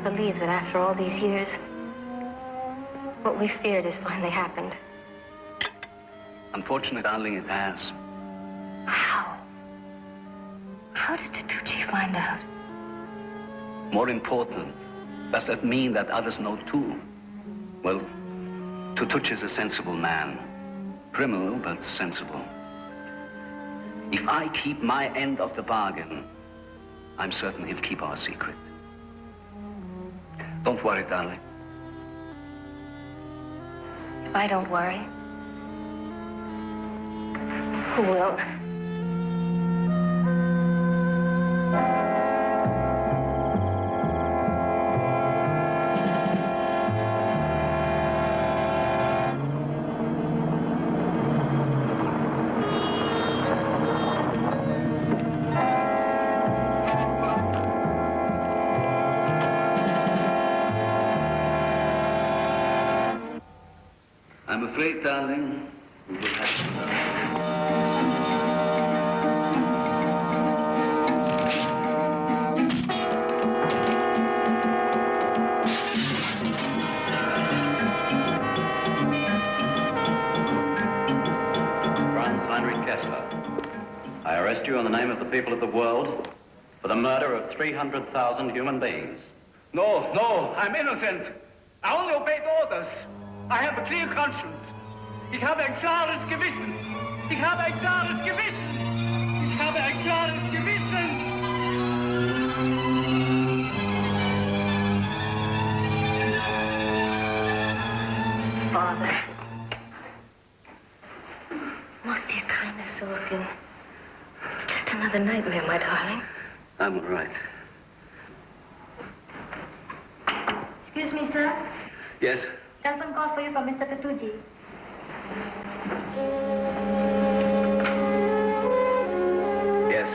Believe that after all these years, what we feared has finally happened. Unfortunately, darling, it has. How? How did Tucci find out? More important, does that mean that others know too? Well, Tucci is a sensible man. Criminal, but sensible. If I keep my end of the bargain, I'm certain he'll keep our secret. Don't worry, darling. If I don't worry, who will? I'm afraid, darling, we will have to... Franz Heinrich Kessler, I arrest you in the name of the people of the world for the murder of 300,000 human beings. No, no, I'm innocent. I only obeyed orders. I have a clear conscience. Ich habe ein klares Gewissen. Ich habe ein klares Gewissen. Ich habe ein klares Gewissen. Father, what dear kindness so again. It's just another nightmare, my darling. I'm all right. Excuse me, sir. Yes? Telephone call for you from Mr. Katuji. Yes.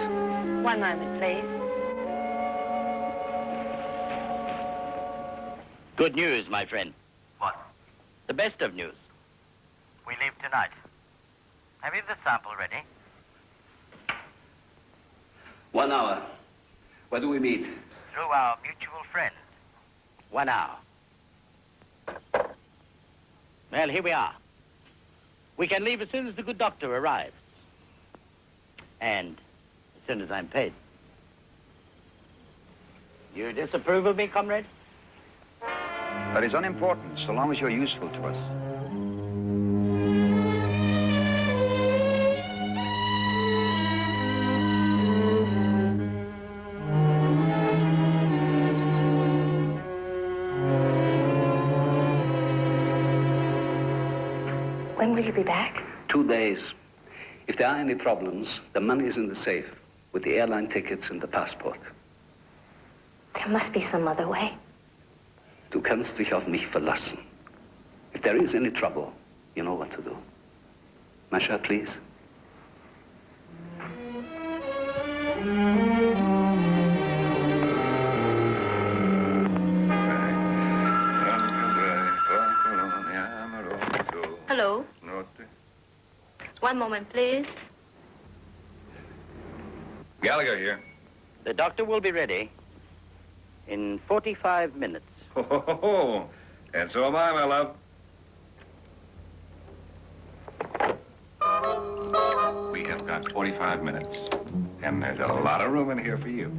One moment, please. Good news, my friend. What? The best of news. We leave tonight. Have you the sample ready? 1 hour. Where do we meet? Through our mutual friend. 1 hour. Well, here we are. We can leave as soon as the good doctor arrives. And as soon as I'm paid. You disapprove of me, comrade? That is unimportant, so long as you're useful to us. When will you be back? 2 days. If there are any problems, the money is in the safe with the airline tickets and the passport. There must be some other way. Du kannst dich auf mich verlassen. If there is any trouble, you know what to do. Masha, please. Hello. One moment, please. Gallagher here. The doctor will be ready in 45 minutes. Oh, and so am I, my love. We have got 45 minutes, and there's a lot of room in here for you.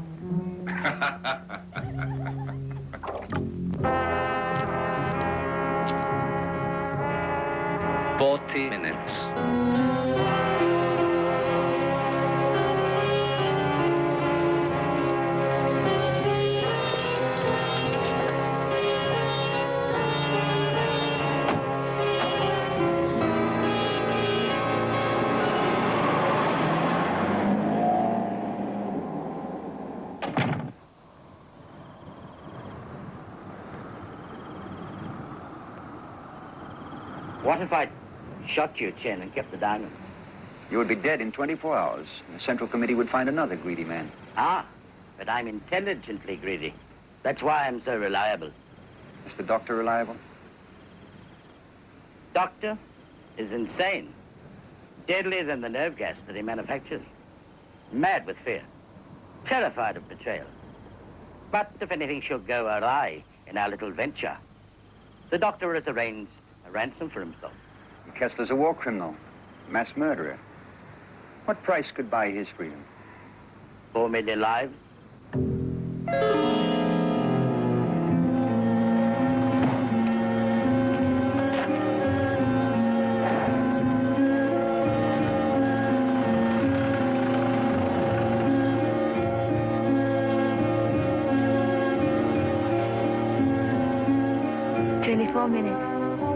40 minutes. What if I shot you, Chen, and kept the diamonds? You would be dead in 24 hours, and the Central Committee would find another greedy man. Ah, but I'm intelligently greedy. That's why I'm so reliable. Is the doctor reliable? Doctor is insane. Deadlier than the nerve gas that he manufactures. Mad with fear. Terrified of betrayal. But if anything should go awry in our little venture, the doctor has arranged a ransom for himself. Kessler's a war criminal, mass murderer. What price could buy his freedom? 4 million lives.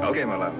Okay, my love.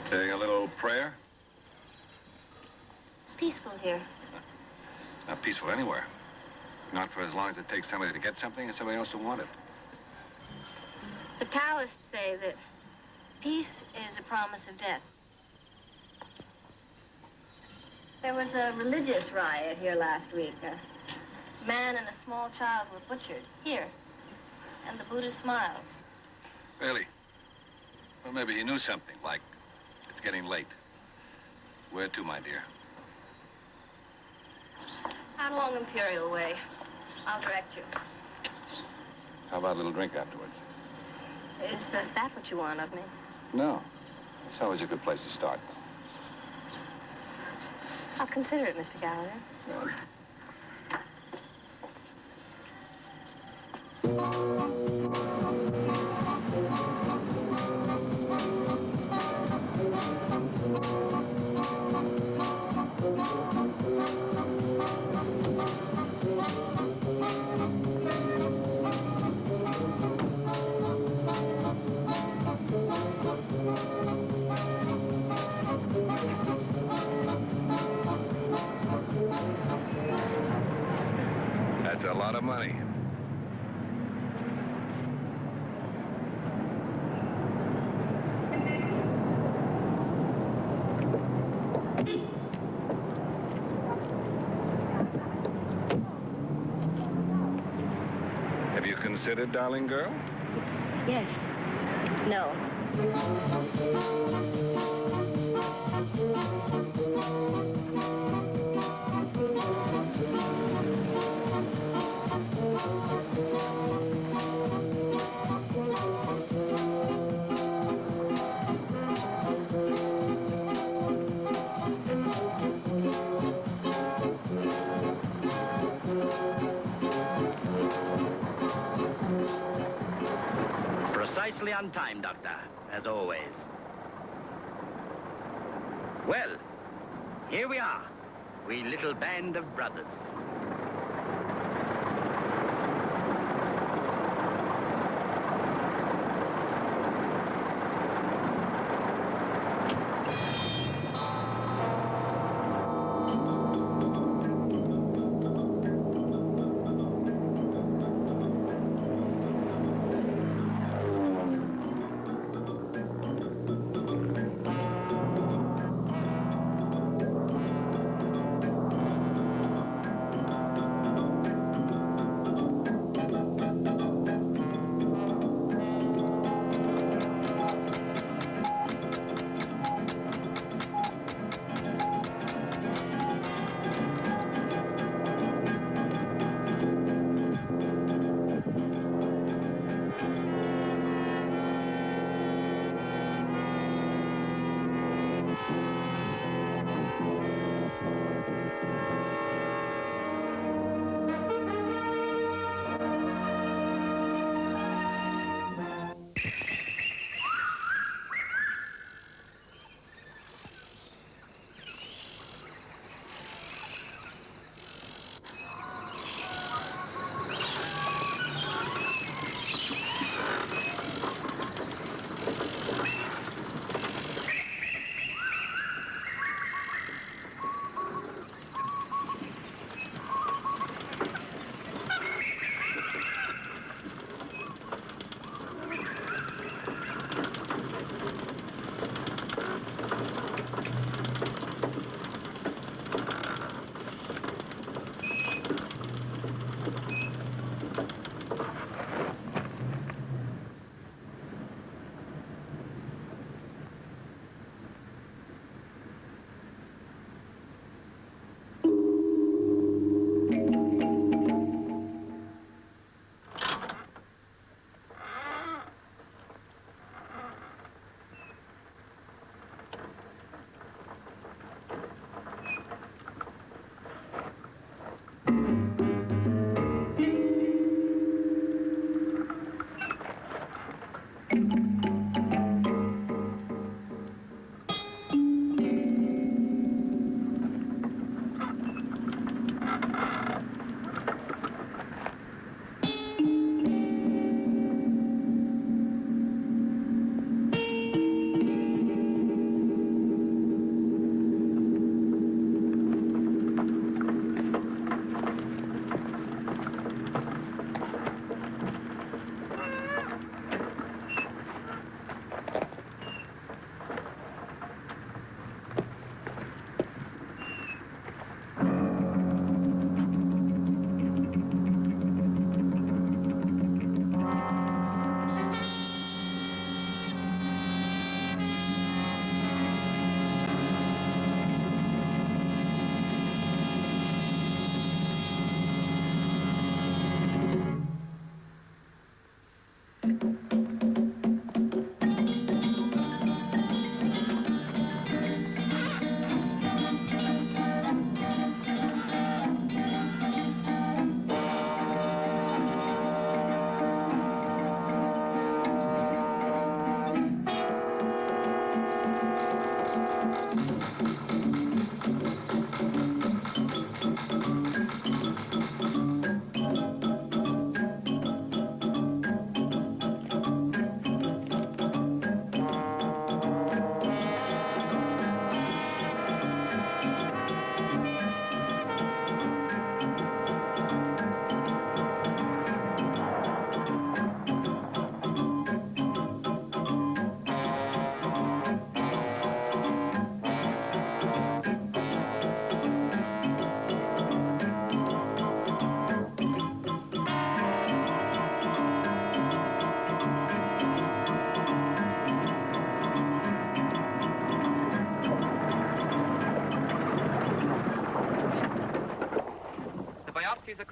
Saying a little prayer? It's peaceful here. It's not peaceful anywhere. Not for as long as it takes somebody to get something and somebody else to want it. The Taoists say that peace is a promise of death. There was a religious riot here last week. A man and a small child were butchered here. And the Buddha smiles. Really? Well, maybe he knew something, like it's getting late. Where to, my dear? Out along Imperial Way. I'll direct you. How about a little drink afterwards? Is that what you want of me? No. It's always a good place to start. I'll consider it, Mr. Gallagher. Well, that's a lot of money. Have you considered, darling girl? Yes. No. Precisely on time, Doctor, as always. Well, here we are, we little band of brothers.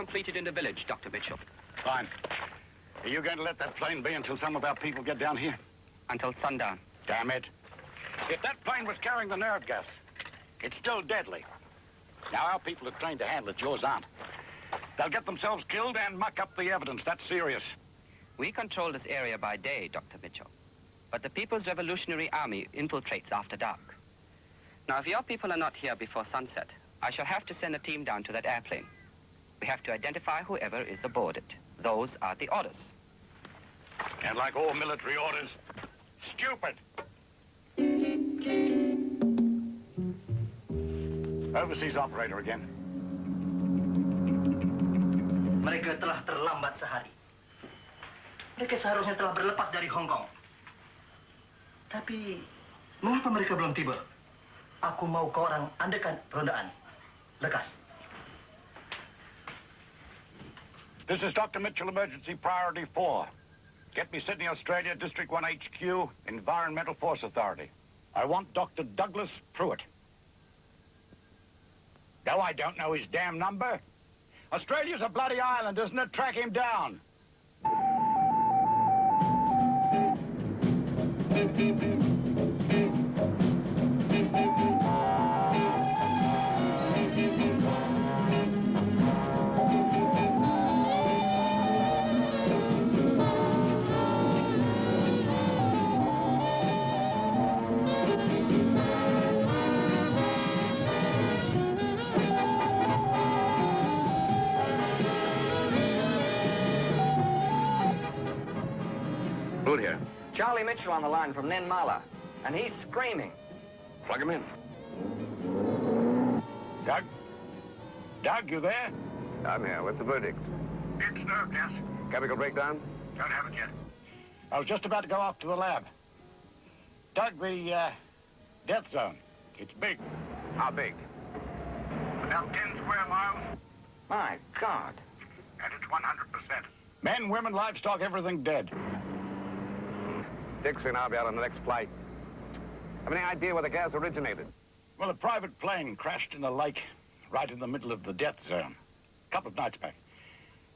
completed in the village, Dr. Mitchell. Fine. Are you going to let that plane be until some of our people get down here? Until sundown. Damn it. If that plane was carrying the nerve gas, it's still deadly. Now, our people are trained to handle it. Yours aren't. They'll get themselves killed and muck up the evidence. That's serious. We control this area by day, Dr. Mitchell. But the People's Revolutionary Army infiltrates after dark. Now, if your people are not here before sunset, I shall have to send a team down to that airplane. We have to identify whoever is aboard it. Those are the orders. And like all military orders, stupid. Overseas operator again. Mereka telah terlambat sehari. Mereka seharusnya telah berlepas dari Hong Kong. Tapi, mengapa mereka belum tiba? Aku mau kau orang adakan perondaan. Lekas. This is Dr. Mitchell, Emergency Priority 4. Get me Sydney, Australia, District 1 HQ, Environmental Force Authority. I want Dr. Douglas Pruitt. No, I don't know his damn number. Australia's a bloody island, isn't it? Track him down. Who's here? Charlie Mitchell on the line from Ninmala, and he's screaming. Plug him in. Doug? Doug, you there? I'm here. What's the verdict? It's nerve gas. Chemical breakdown? Don't have it yet. I was just about to go off to the lab. Doug, the death zone. It's big. How big? About 10 square miles. My God. And it's 100%. Men, women, livestock, everything dead. Dixie and I'll be out on the next flight. Have any idea where the gas originated? Well, a private plane crashed in a lake right in the middle of the death zone. A couple of nights back.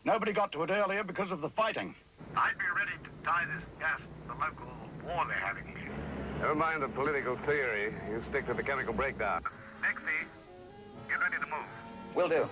Nobody got to it earlier because of the fighting. I'd be ready to tie this gas to the local war they're having here. Never mind the political theory. You stick to the chemical breakdown. Dixie, get ready to move. Will do.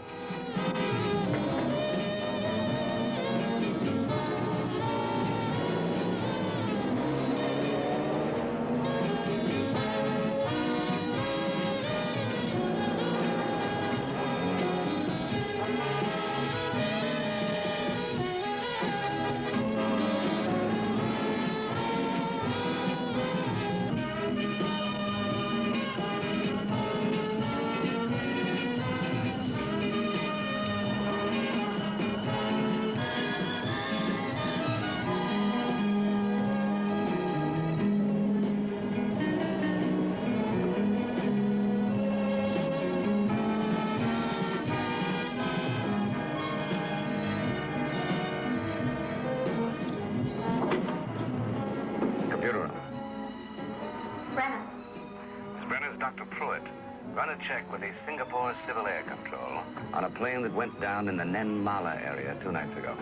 Check with the Singapore Civil Air Control on a plane that went down in the Ninmala area 2 nights ago.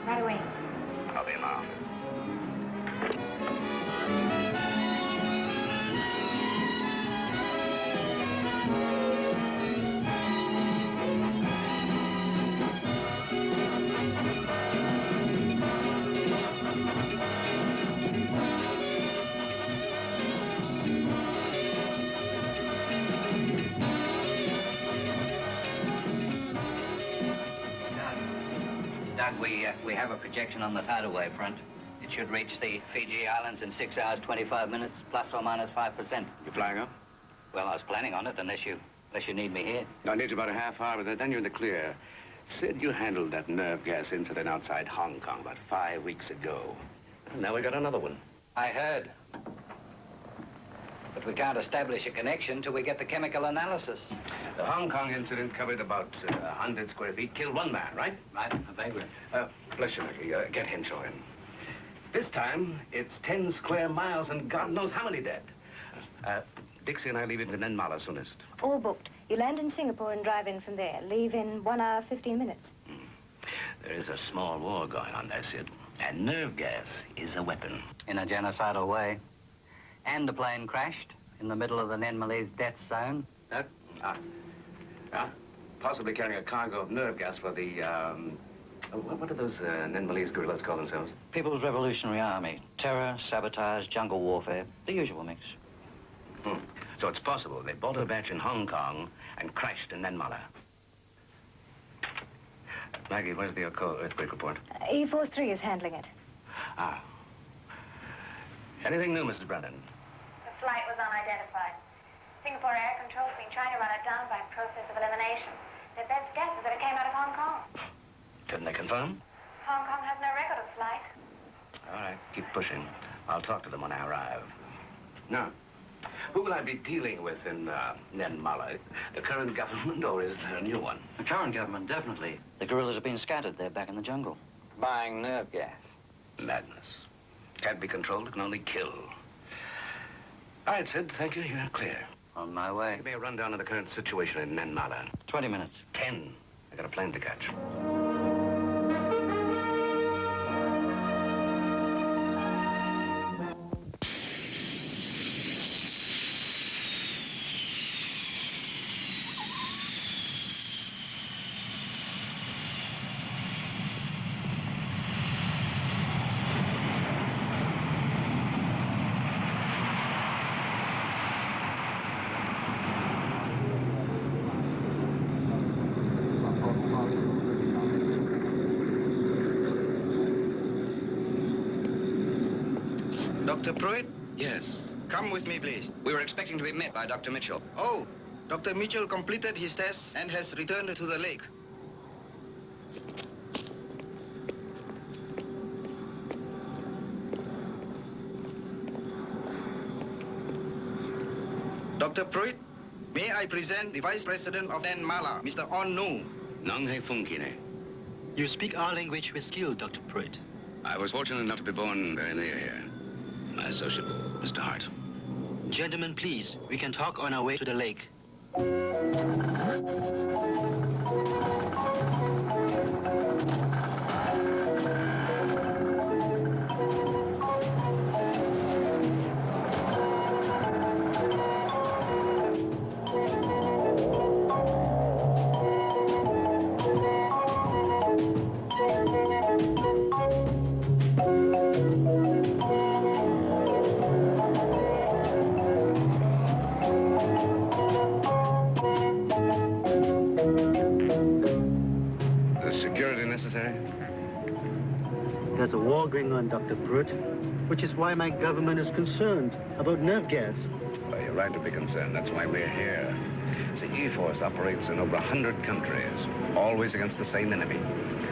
Right away. I'll be now. We have a projection on the tidal wave front. It should reach the Fiji Islands in 6 hours, 25 minutes, plus or minus 5%. You flying up? Well, I was planning on it, unless you need me here. No, I need you about a half hour, but then you're in the clear. Sid, you handled that nerve gas incident outside Hong Kong about 5 weeks ago. And now we got another one. I heard. But we can't establish a connection till we get the chemical analysis. The Hong Kong incident covered about 100 square feet, killed one man, right? Right, I agree. Bless you, Nicky. Get Henshaw in. This time, it's 10 square miles and God knows how many dead. Dixie and I leave in Ninmala soonest. All booked. You land in Singapore and drive in from there. Leave in 1 hour, 15 minutes. There is a small war going on there, Sid. And nerve gas is a weapon. In a genocidal way. And the plane crashed in the middle of the Nen Malays death zone. Possibly carrying a cargo of nerve gas for the, what do those Nen Malays guerrillas call themselves? People's Revolutionary Army. Terror, sabotage, jungle warfare. The usual mix. So it's possible they bought a batch in Hong Kong and crashed in Nen Mala. Maggie, where's the earthquake report? E-Force 3 is handling it. Anything new, Mrs. Brennan? The flight was unidentified. Singapore Air Control's been trying to run it down by process of elimination. Their best guess is that it came out of Hong Kong. Couldn't they confirm? Hong Kong has no record of the flight. All right, keep pushing. I'll talk to them when I arrive. Now, who will I be dealing with in Nen Mala? The current government, or is there a new one? The current government, definitely. The guerrillas have been scattered. They're back in the jungle. Buying nerve gas. Madness. Can't be controlled, it can only kill. All right, Sid, thank you. You're clear. On my way. Give me a rundown of the current situation in Nen Mala. 20 minutes. 10. I got a plane to catch. Dr. Pruitt? Yes. Come with me, please. We were expecting to be met by Dr. Mitchell. Oh, Dr. Mitchell completed his test and has returned to the lake. Dr. Pruitt, may I present the Vice President of Nen Mala, Mr. On Nu. Nong Hei Fung Kine. You speak our language with skill, Dr. Pruitt. I was fortunate enough to be born very near here. My associate, Mr. Hart. Gentlemen, please, we can talk on our way to the lake. There's a war going on, Dr. Pruitt, which is why my government is concerned about nerve gas. Well, you're right to be concerned. That's why we're here. The E-Force operates in over 100 countries, always against the same enemy.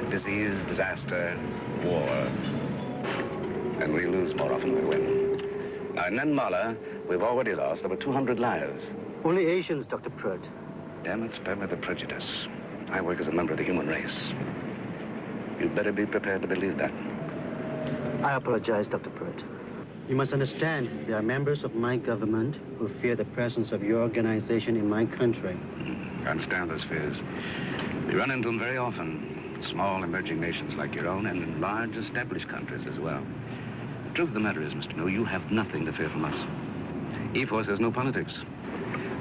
Disease, disaster, war. And we lose more often than we win. Now, in Nen Mala, we've already lost over 200 lives. Only Asians, Dr. Pruitt. Damn it, spare me the prejudice. I work as a member of the human race. You'd better be prepared to believe that. I apologize, Dr. Pruitt. You must understand, there are members of my government who fear the presence of your organization in my country. I understand those fears. We run into them very often. Small emerging nations like your own and in large established countries as well. The truth of the matter is, Mr. No, you have nothing to fear from us. E-Force has no politics.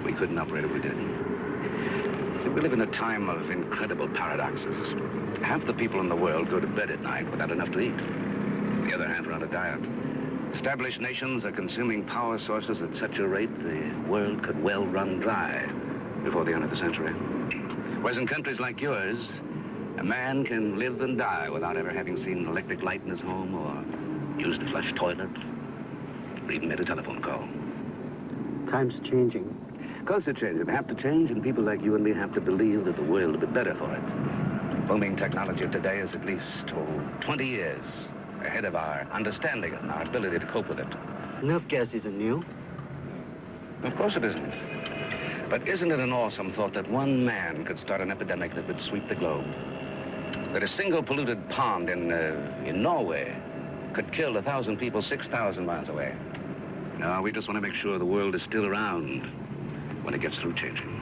We couldn't operate if we did. See, we live in a time of incredible paradoxes. Half the people in the world go to bed at night without enough to eat. The other half are on a diet. Established nations are consuming power sources at such a rate the world could well run dry before the end of the century. Whereas in countries like yours, a man can live and die without ever having seen an electric light in his home or used a flush toilet or even made a telephone call. Time's changing. Of course they're changing. They have to change, and people like you and me have to believe that the world will be better for it. Booming technology of today is at least 20 years ahead of our understanding and our ability to cope with it. Nerve gas isn't new. Of course it isn't. But isn't it an awesome thought that one man could start an epidemic that would sweep the globe? That a single polluted pond in Norway could kill 1,000 people 6,000 miles away. No, we just want to make sure the world is still around when it gets through changing.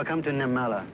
Welcome to Nirmala.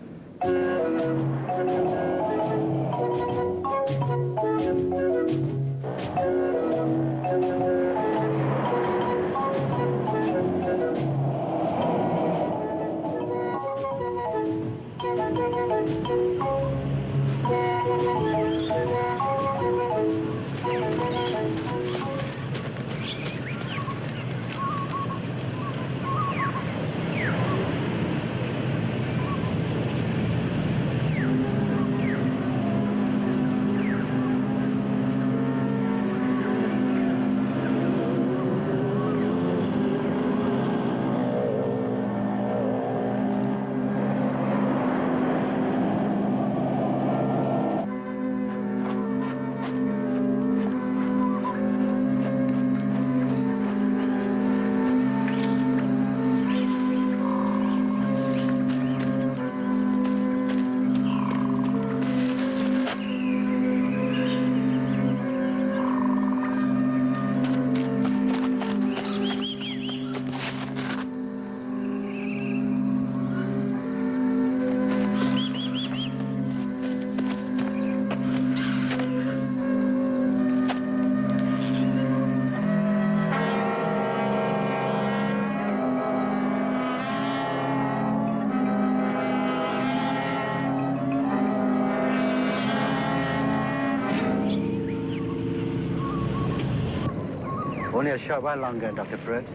Only a short while longer, Dr. Pruitt.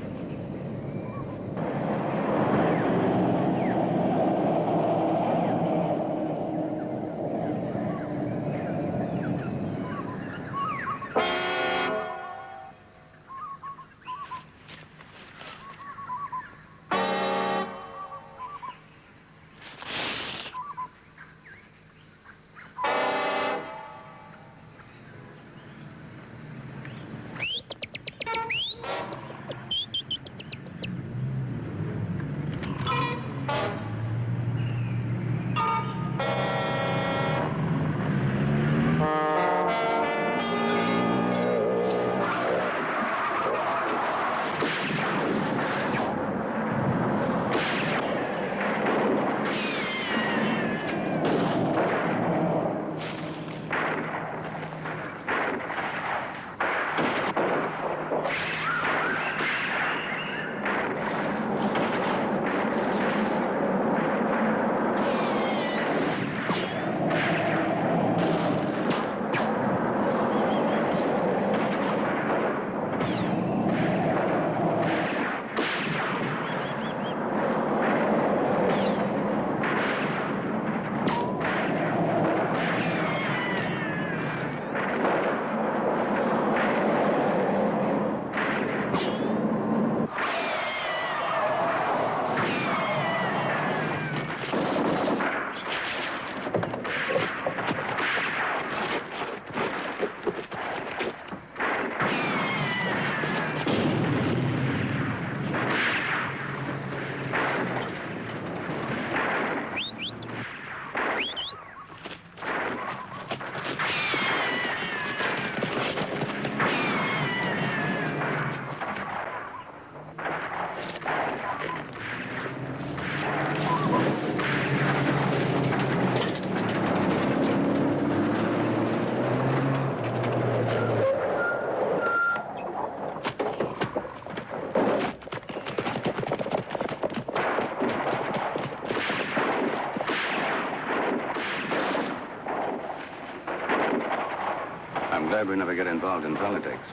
I'm glad we never get involved in politics.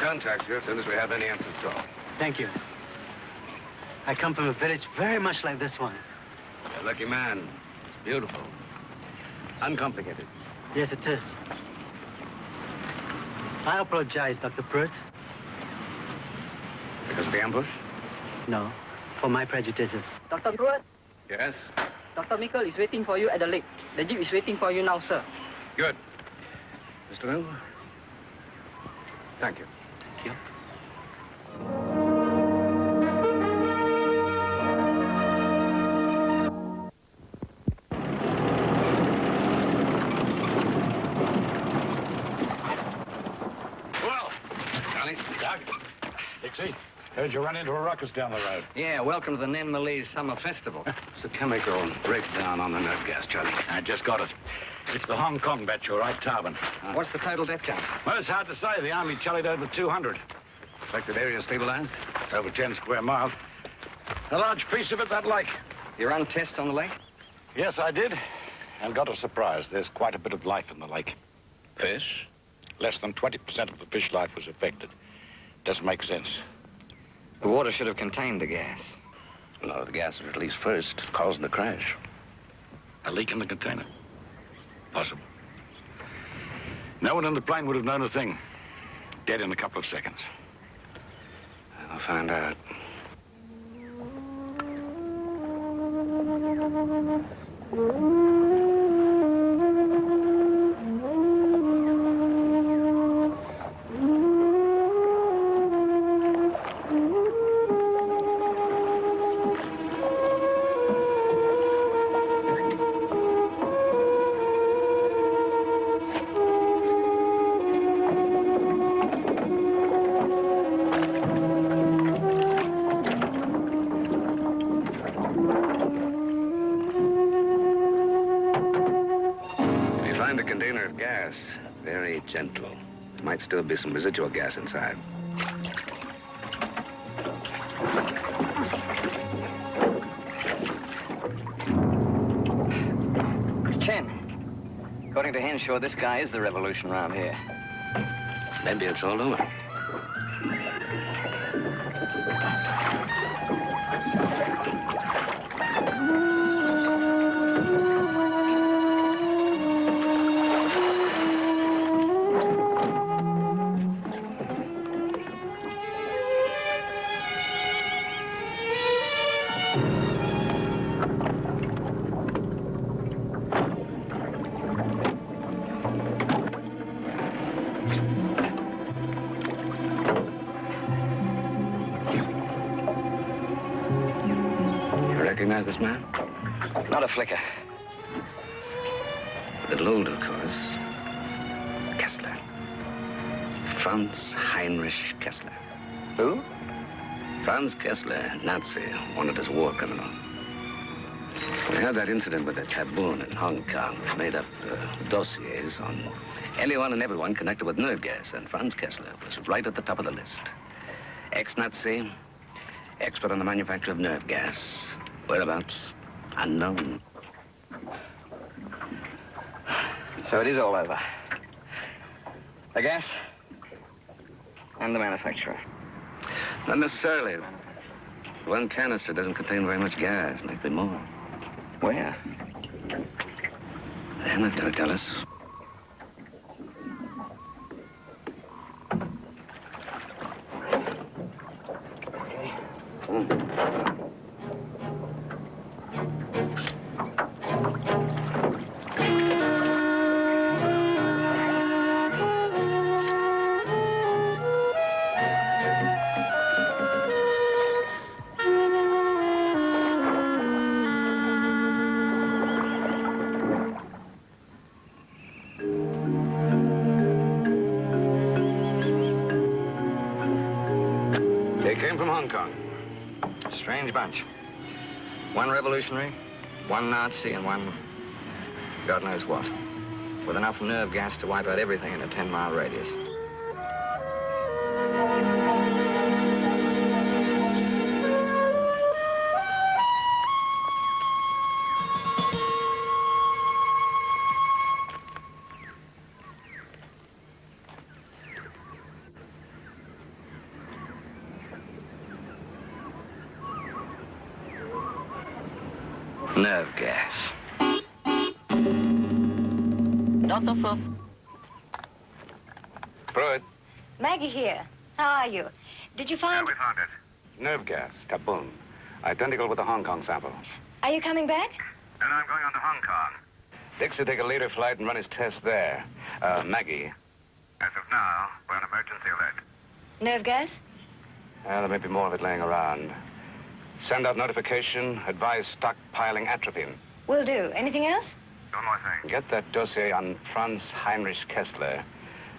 Contact you as soon as we have any answers to all. Thank you. I come from a village very much like this one. You're a lucky man. It's beautiful. Uncomplicated. Yes, it is. I apologize, Dr. Pruitt. Because of the ambush? No, for my prejudices. Dr. Pruitt, Yes? Dr. Michael is waiting for you at the lake. The jeep is waiting for you now, sir. Good. Mr. Mill? Thank you. Thank you. Well, Johnny? Doc. Dixie, heard you run into a ruckus down the road. Yeah, welcome to the Nen Malays Summer Festival. It's a chemical breakdown on the nerve gas, Charlie. I just got it. It's the Hong Kong batch, all right, Tarbin. What's the total death count? Well, it's hard to say. The Army tallied over 200. Affected area stabilized? Over 10 square miles. A large piece of it, that lake. You run tests on the lake? Yes, I did. And got a surprise. There's quite a bit of life in the lake. Fish? Less than 20% of the fish life was affected. Doesn't make sense. The water should have contained the gas. No, the gas was released first, causing the crash. A leak in the container. Possible. No one in the plane would have known a thing. Dead in a couple of seconds. I'll find out. Very gentle. There might still be some residual gas inside. Chen, according to Henshaw, this guy is the revolution around here. Maybe it's all over. Recognize this man? Not a flicker. A little older, of course. Kessler. Franz Heinrich Kessler. Who? Franz Kessler, Nazi, wanted as a war criminal. We had that incident with the Taboon in Hong Kong. We made up dossiers on anyone and everyone connected with nerve gas, and Franz Kessler was right at the top of the list. Ex-Nazi, expert on the manufacture of nerve gas. Whereabouts? Unknown. So it is all over. The gas and the manufacturer. Not necessarily. One canister doesn't contain very much gas. Might be more. Where? They're not going to tell us. Strange bunch. One revolutionary, one Nazi, and one God knows what. With enough nerve gas to wipe out everything in a 10-mile radius. Nerve gas. Dr. Pruitt. Pruitt. Maggie here. How are you? Did you find... we found it. Nerve gas, Kaboom. Identical with the Hong Kong sample. Are you coming back? And I'm going on to Hong Kong. Dick's will take a later flight and run his test there. Maggie. As of now, we're on emergency alert. Nerve gas? There may be more of it laying around. Send out notification, advise stockpiling atropine. Will do. Anything else? One more thing. Get that dossier on Franz Heinrich Kessler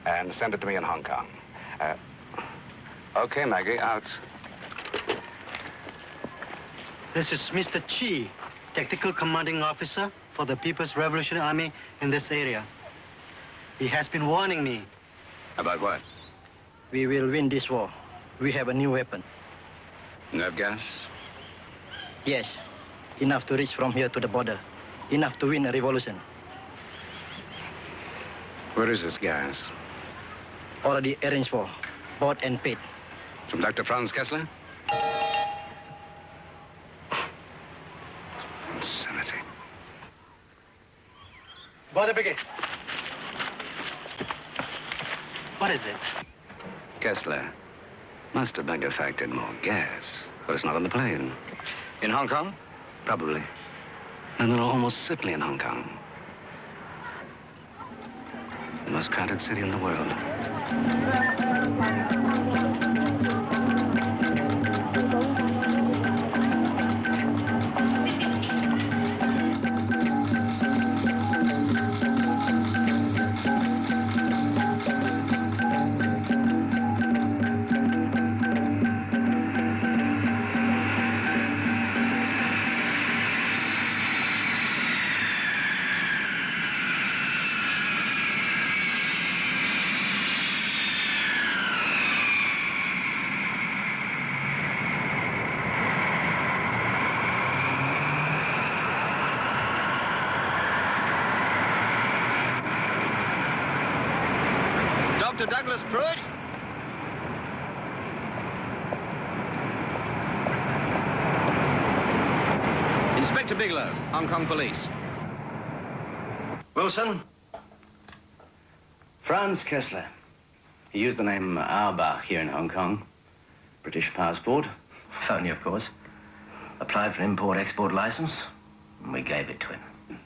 and send it to me in Hong Kong. Okay, Maggie, out. This is Mr. Chi, Tactical Commanding Officer for the People's Revolutionary Army in this area. He has been warning me. About what? We will win this war. We have a new weapon. Nerve gas? Yes. Enough to reach from here to the border. Enough to win a revolution. Where is this gas? Already arranged for. Bought and paid. From Dr. Franz Kessler? Insanity. Brother Brigade. What is it? Kessler must have manufactured more gas, but it's not on the plane. In Hong Kong? Probably. And they're almost certainly in Hong Kong. The most crowded city in the world. Dr. Douglas Pruitt? Inspector Bigelow, Hong Kong Police. Wilson? Franz Kessler. He used the name Auerbach here in Hong Kong. British passport. Phony, of course. Applied for an import-export license, and we gave it to him.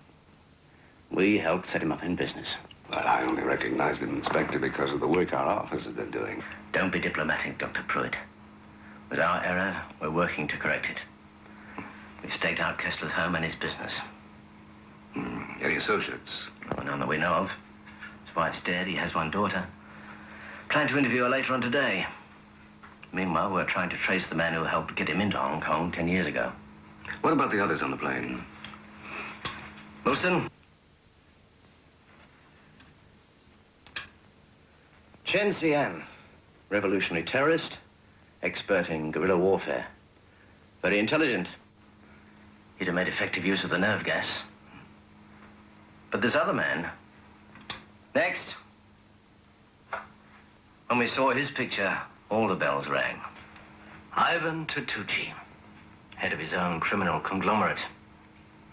We helped set him up in business. Well, I only recognized him, Inspector, because of the work our office has been doing. Don't be diplomatic, Dr. Pruitt. It was our error. We're working to correct it. We've staked out Kessler's home and his business. Any associates? Oh, none that we know of. His wife's dead. He has one daughter. Plan to interview her later on today. Meanwhile, we're trying to trace the man who helped get him into Hong Kong 10 years ago. What about the others on the plane? Wilson? Chen Xian, revolutionary terrorist, expert in guerrilla warfare. Very intelligent. He'd have made effective use of the nerve gas. But this other man... Next. When we saw his picture, all the bells rang. Ivan Tutucci, head of his own criminal conglomerate.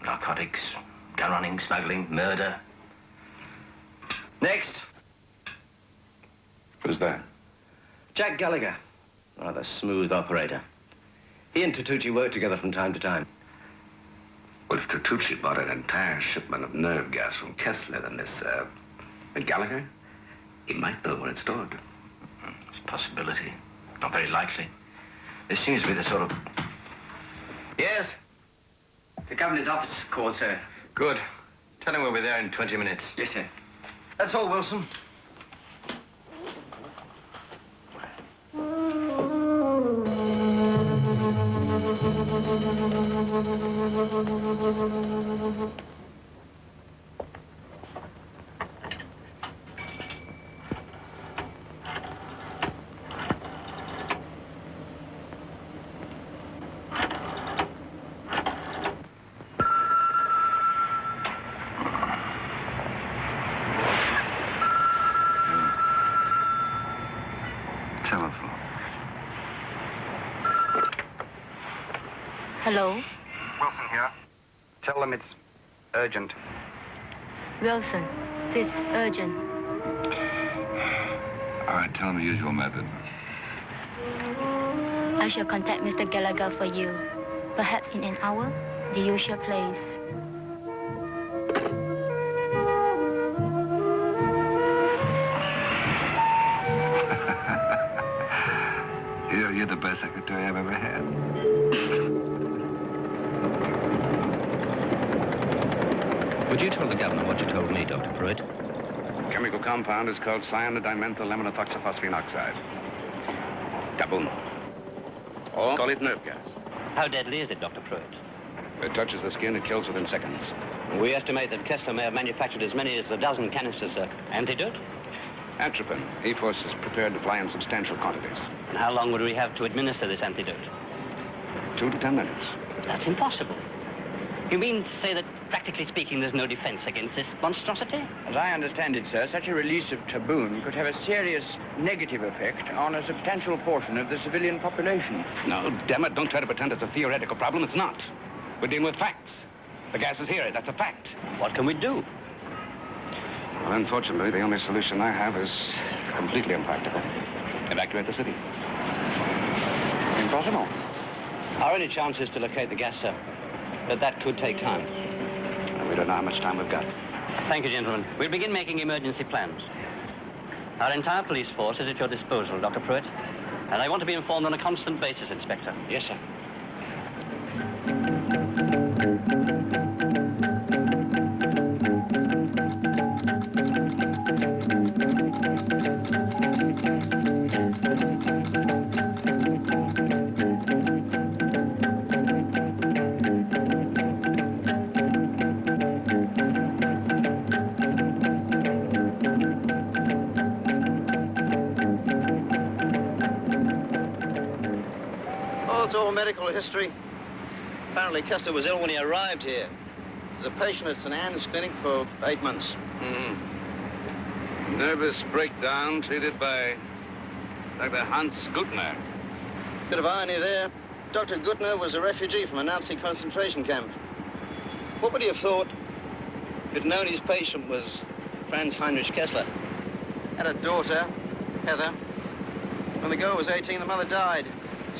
Narcotics, gun running, smuggling, murder. Next. Who's that? Jack Gallagher, rather smooth operator. He and Tutucci work together from time to time. Well, if Tutucci bought an entire shipment of nerve gas from Kessler, then this, Gallagher, he might know where it's stored. It's a possibility. Not very likely. This seems to be the sort of... Yes? The Governor's office called, sir. Good. Tell him we'll be there in 20 minutes. Yes, sir. That's all, Wilson. Hello? Wilson here. Tell them it's urgent. Wilson, this urgent. All right, tell him the usual method. I shall contact Mr. Gallagher for you. Perhaps in an hour, the usual place. You're the best secretary I've ever had. Would you tell the governor what you told me, Dr. Pruitt? Chemical compound is called cyanodimethyl lemon-ethoxyphosphine oxide. Taboon. Or call it nerve gas. How deadly is it, Dr. Pruitt? If it touches the skin, it kills within seconds. We estimate that Kessler may have manufactured as many as a dozen canisters of antidote. Atropine. E-Force is prepared to fly in substantial quantities. And how long would we have to administer this antidote? 2 to 10 minutes. That's impossible. You mean to say that, practically speaking, there's no defense against this monstrosity? As I understand it, sir, such a release of taboon could have a serious negative effect on a substantial portion of the civilian population. No, damn it, don't try to pretend it's a theoretical problem. It's not. We're dealing with facts. The gas is here. That's a fact. What can we do? Well, unfortunately, the only solution I have is completely impractical. Evacuate the city. Impossible. Are any chances to locate the gas, sir? But that could take time. And we don't know how much time we've got. Thank you, gentlemen. We'll begin making emergency plans. Our entire police force is at your disposal, Dr. Pruitt. And I want to be informed on a constant basis, Inspector. Yes, sir. Medical history. Apparently Kessler was ill when he arrived here. He was a patient at St. Anne's Clinic for 8 months. Nervous breakdown treated by Dr. Hans Guttner. Bit of irony there. Dr. Guttner was a refugee from a Nazi concentration camp. What would he have thought if he'd known his patient was Franz Heinrich Kessler? Had a daughter, Heather. When the girl was 18, the mother died.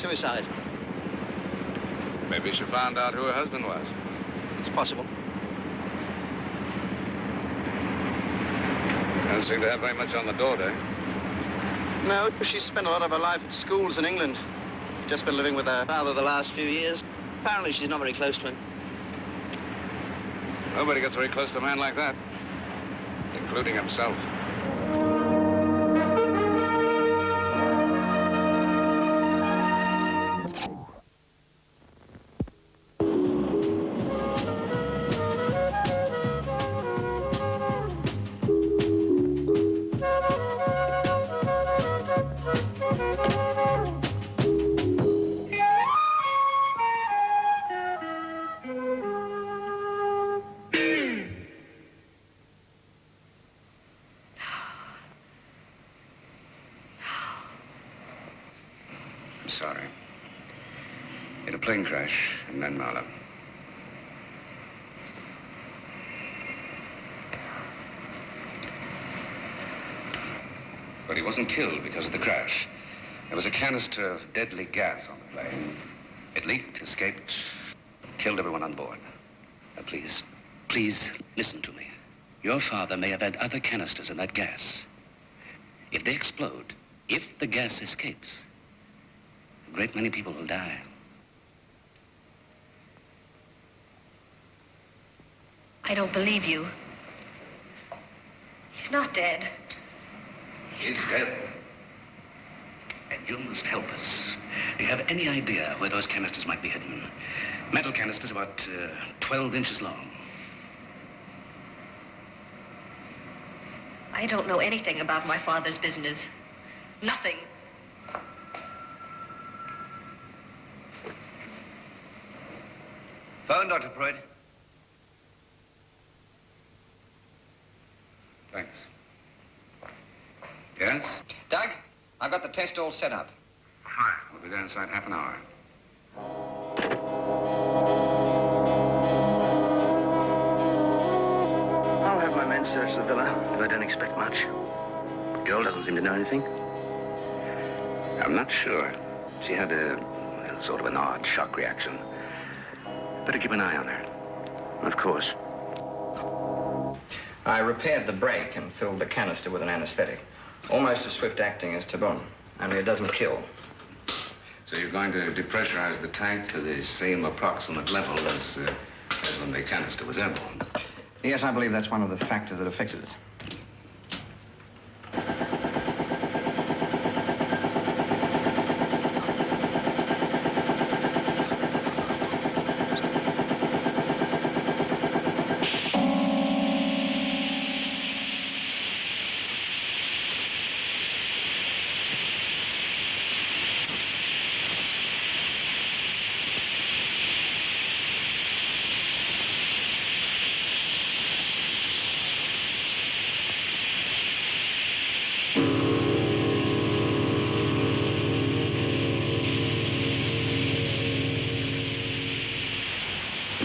Suicide. Maybe she found out who her husband was. It's possible. Doesn't seem to have very much on the daughter. No, she spent a lot of her life at schools in England. Just been living with her father the last few years. Apparently she's not very close to him. Nobody gets very close to a man like that, including himself. Sorry. In a plane crash in Nenmala. But he wasn't killed because of the crash. There was a canister of deadly gas on the plane. It leaked, escaped, killed everyone on board. Now, please listen to me. Your father may have had other canisters in that gas. If they explode, if the gas escapes, a great many people will die. I don't believe you. He's not dead. He's dead. And you must help us. Do you have any idea where those canisters might be hidden? Metal canisters about 12 inches long. I don't know anything about my father's business. Nothing. Phone, Dr. Pruitt. Thanks. Yes? Doug, I've got the test all set up. Fine. We'll be there inside half an hour. I'll have my men search the villa, if I don't expect much. Girl doesn't seem to know anything. I'm not sure. She had a sort of an odd shock reaction. Better keep an eye on her. Of course. I repaired the brake and filled the canister with an anesthetic. Almost as swift acting as Tabun, only it doesn't kill. So you're going to depressurize the tank to the same approximate level as when the canister was airborne? Yes, I believe that's one of the factors that affected it.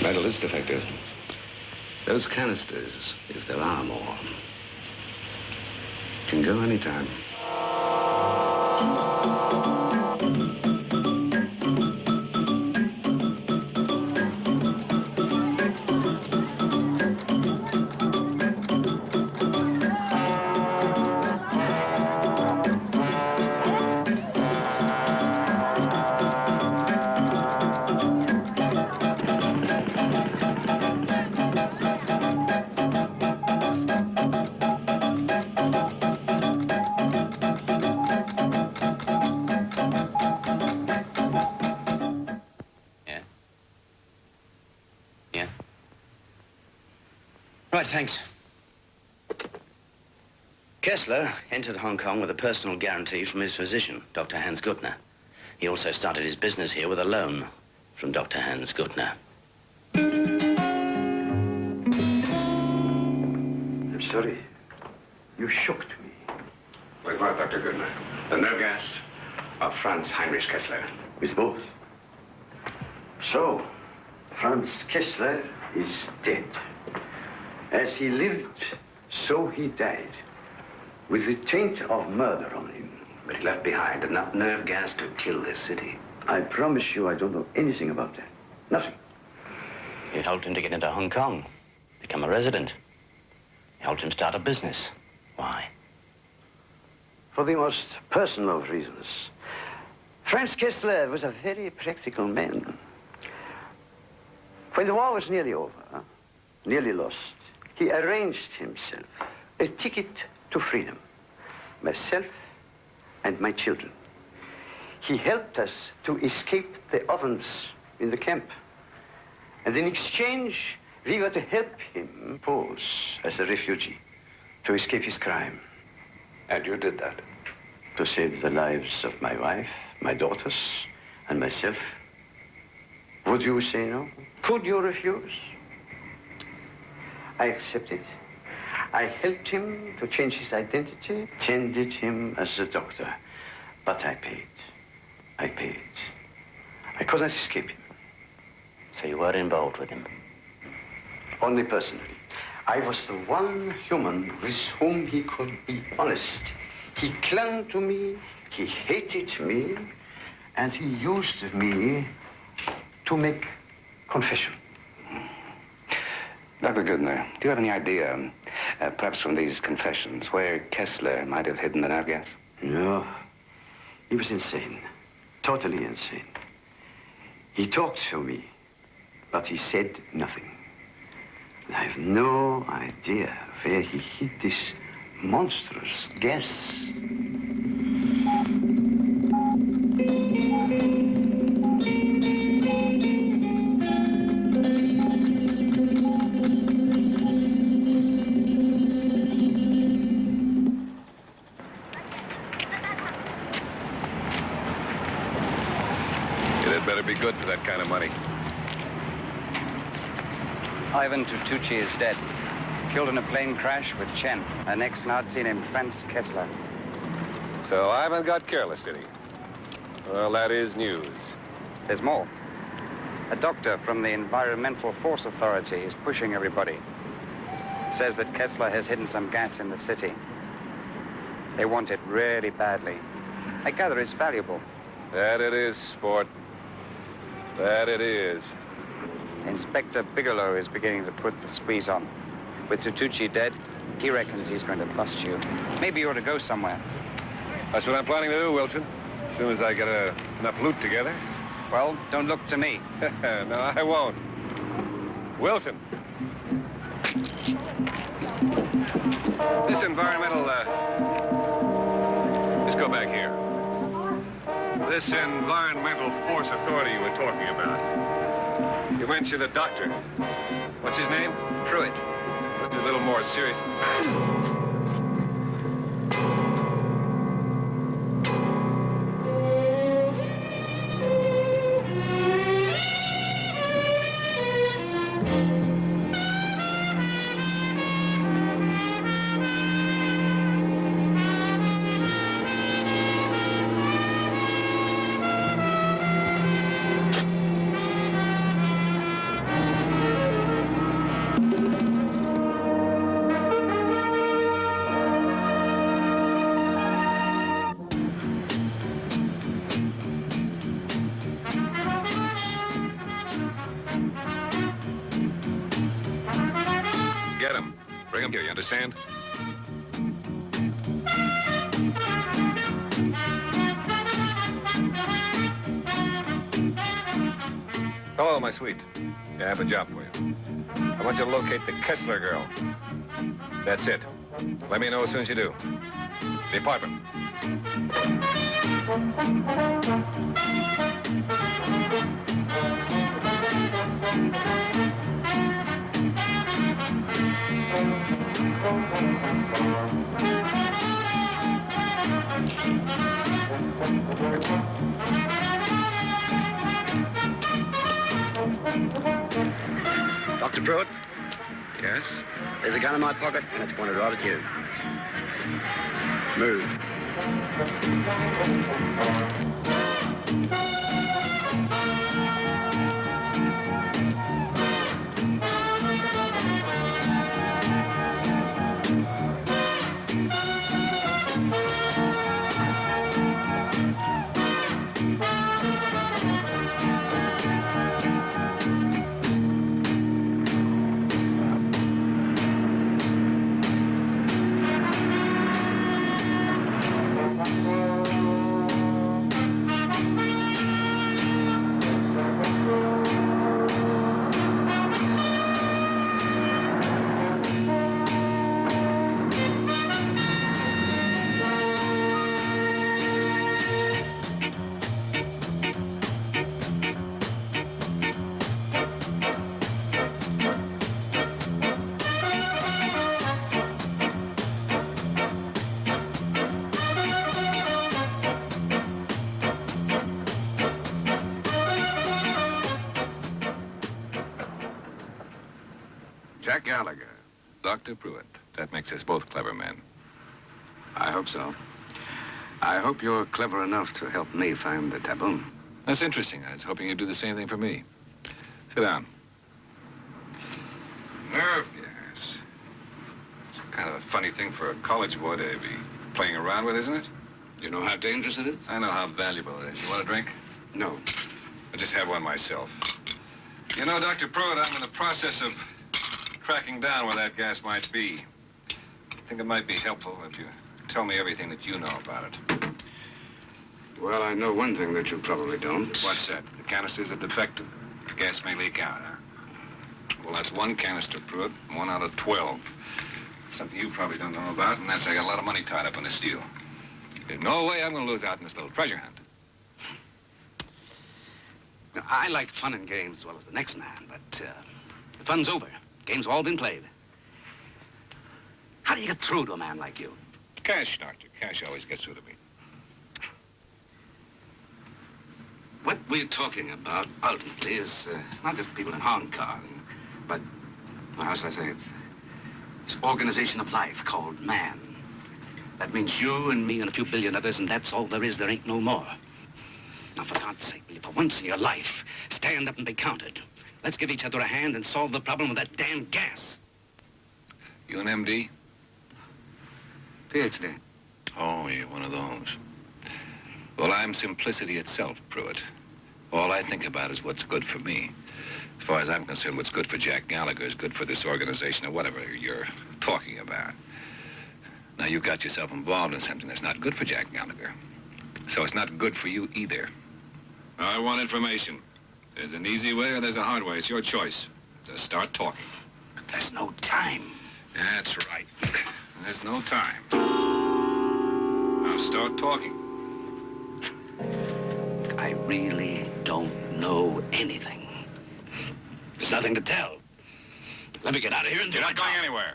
Metal is defective. Those canisters, if there are more, can go anytime. Right, thanks. Kessler entered Hong Kong with a personal guarantee from his physician, Dr. Hans Gutner. He also started his business here with a loan from Dr. Hans Gutner. I'm sorry. You shocked me. With what, Dr. Gutner? The nerve gas of Franz Heinrich Kessler? With both. So, Franz Kessler is dead. As he lived, so he died, with the taint of murder on him. But he left behind enough nerve gas to kill this city. I promise you I don't know anything about that. Nothing. You helped him to get into Hong Kong, become a resident. You helped him start a business. Why? For the most personal of reasons. Franz Kessler was a very practical man. When the war was nearly over, nearly lost, he arranged himself a ticket to freedom. Myself and my children. He helped us to escape the ovens in the camp. And in exchange, we were to help him pose as a refugee to escape his crime. And you did that? To save the lives of my wife, my daughters, and myself. Would you say no? Could you refuse? I accepted. I helped him to change his identity, tended him as a doctor. But I paid. I paid. I could not escape him. So you were involved with him? Only personally. I was the one human with whom he could be honest. He clung to me, he hated me, and he used me to make confession. Dr. Gutner, do you have any idea, perhaps from these confessions, where Kessler might have hidden the nerve gas? No. He was insane. Totally insane. He talked to me, but he said nothing. And I have no idea where he hid this monstrous gas. Be good for that kind of money. Ivan Tutucci is dead. Killed in a plane crash with Chen, an ex-Nazi named Franz Kessler. So Ivan got careless, did he? Well, that is news. There's more. A doctor from the Environmental Force Authority is pushing everybody. Says that Kessler has hidden some gas in the city. They want it really badly. I gather it's valuable. That it is, Sport. That it is. Inspector Bigelow is beginning to put the squeeze on. With Tutucci dead, he reckons he's going to bust you. Maybe you ought to go somewhere. That's what I'm planning to do, Wilson. As soon as I get enough loot together. Well, don't look to me. No, I won't. Wilson. This environmental, let's go back here. This environmental force authority you were talking about. You mentioned a doctor. What's his name? Pruitt. What's a little more serious? Bring him here, you understand? Hello, my sweet. Yeah, I have a job for you. I want you to locate the Kessler girl. That's it. Let me know as soon as you do. Department. Dr. Pruitt? Yes? There's a gun in my pocket, and it's pointed right at you. Move. Jack Gallagher. Dr. Pruitt. That makes us both clever men. I hope so. I hope you're clever enough to help me find the taboo. That's interesting. I was hoping you'd do the same thing for me. Sit down. Nerve gas. It's kind of a funny thing for a college boy to be playing around with, isn't it? You know how dangerous it is? I know how valuable it is. You want a drink? No. I'll just have one myself. You know, Dr. Pruitt, I'm in the process of tracking down where that gas might be. I think it might be helpful if you tell me everything that you know about it. Well, I know one thing that you probably don't. What's that? The canisters are defective. The gas may leak out, huh? Well, that's one canister, Pruitt. 1 out of 12. Something you probably don't know about, and that's I got a lot of money tied up in this deal. There's no way I'm going to lose out in this little treasure hunt. Now, I like fun and games as well as the next man, but the fun's over. Game's all been played. How do you get through to a man like you? Cash, Doctor. Cash always gets through to me. What we're talking about, ultimately, is not just people in Hong Kong, but, well, how shall I say it? This organization of life called man. That means you and me and a few billion others, and that's all there is. There ain't no more. Now, for God's sake, will you, for once in your life, stand up and be counted. Let's give each other a hand and solve the problem with that damn gas. You an MD? PhD. Oh, you're one of those. Well, I'm simplicity itself, Pruitt. All I think about is what's good for me. As far as I'm concerned, what's good for Jack Gallagher is good for this organization or whatever you're talking about. Now, you got yourself involved in something that's not good for Jack Gallagher. So it's not good for you either. I want information. There's an easy way or there's a hard way. It's your choice. Just start talking. But there's no time. That's right. There's no time. Now start talking. I really don't know anything. There's nothing to tell. Let me get out of here and do You're my not going job. anywhere.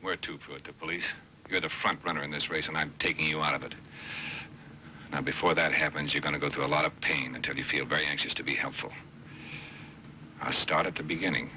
Where to, Pruitt? The police? You're the front runner in this race, and I'm taking you out of it. Now, before that happens, you're going to go through a lot of pain until you feel very anxious to be helpful. I'll start at the beginning.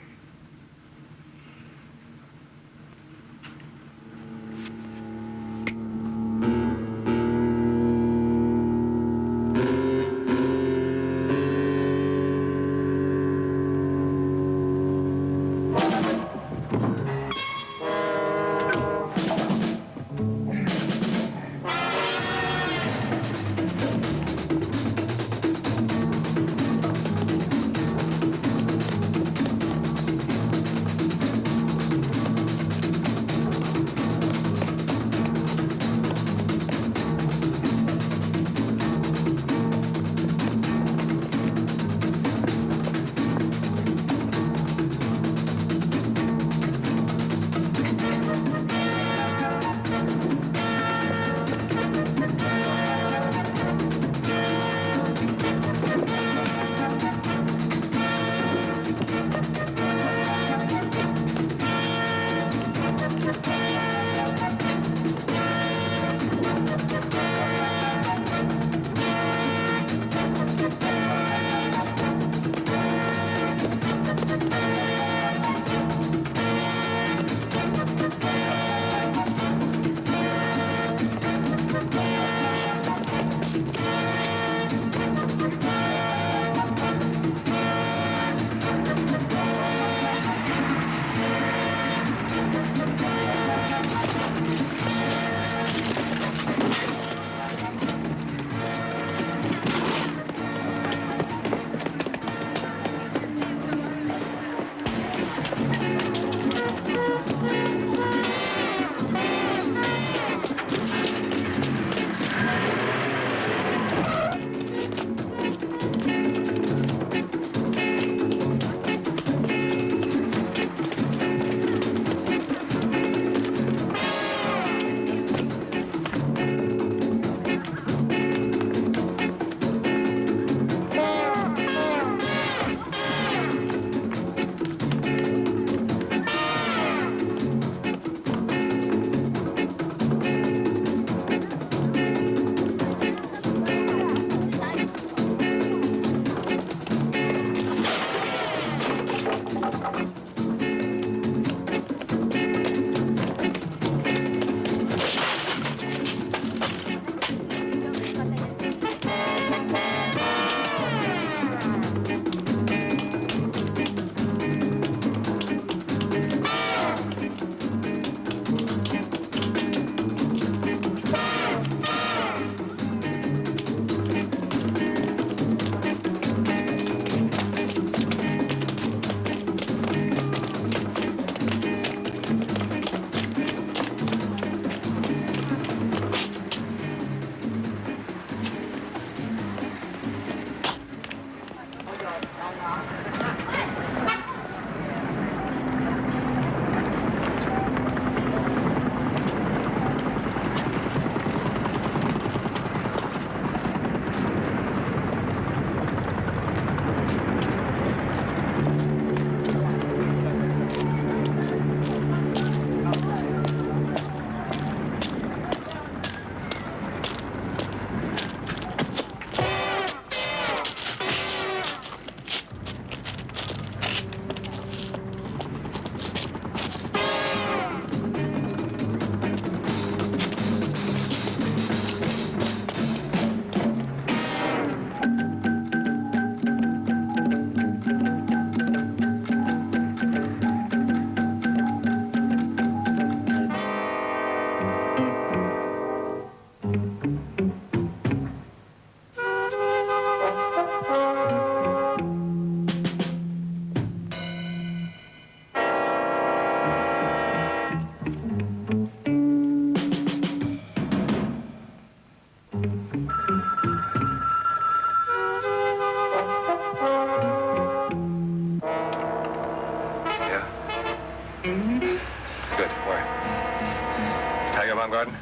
Baumgarten?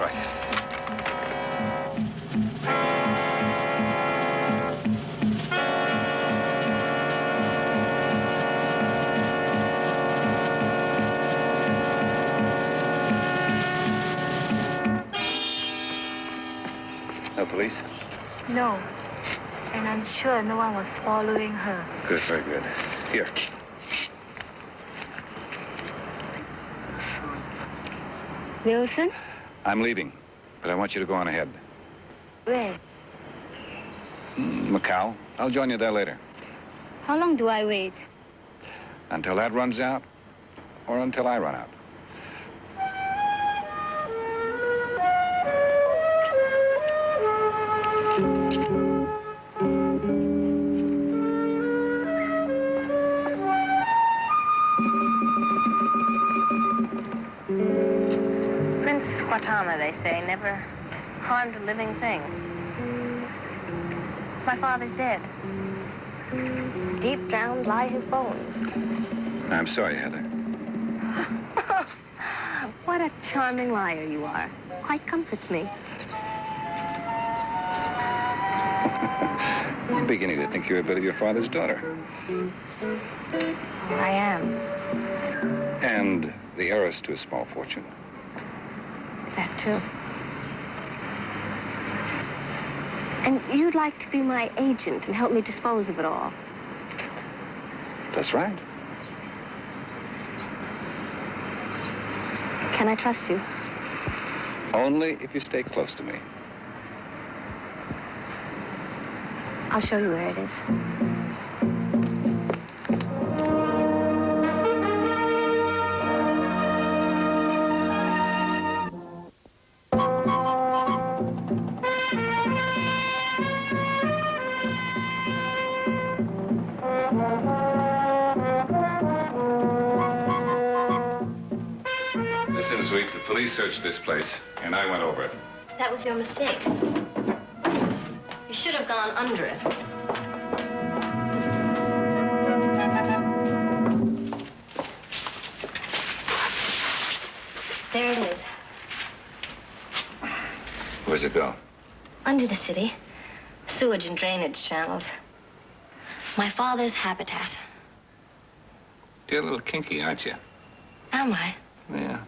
Right. No police? No. And I'm sure no one was following her. Good, very good. Here. Wilson? I'm leaving, but I want you to go on ahead. Where? Macau. I'll join you there later. How long do I wait? Until that runs out, or until I run out. Prince Gautama, they say, never harmed a living thing. My father's dead. Deep drowned lie his bones. I'm sorry, Heather. What a charming liar you are. Quite comforts me. I'm beginning to think you're a bit of your father's daughter. I am. And the heiress to a small fortune. That too. And you'd like to be my agent and help me dispose of it all. That's right. Can I trust you? Only if you stay close to me. I'll show you where it is. Listen, sweet, the police searched this place, and I went over it. That was your mistake. You should have gone under it. There it is. Where's it go? Under the city. Sewage and drainage channels. My father's habitat. You're a little kinky, aren't you? Am I? Yeah.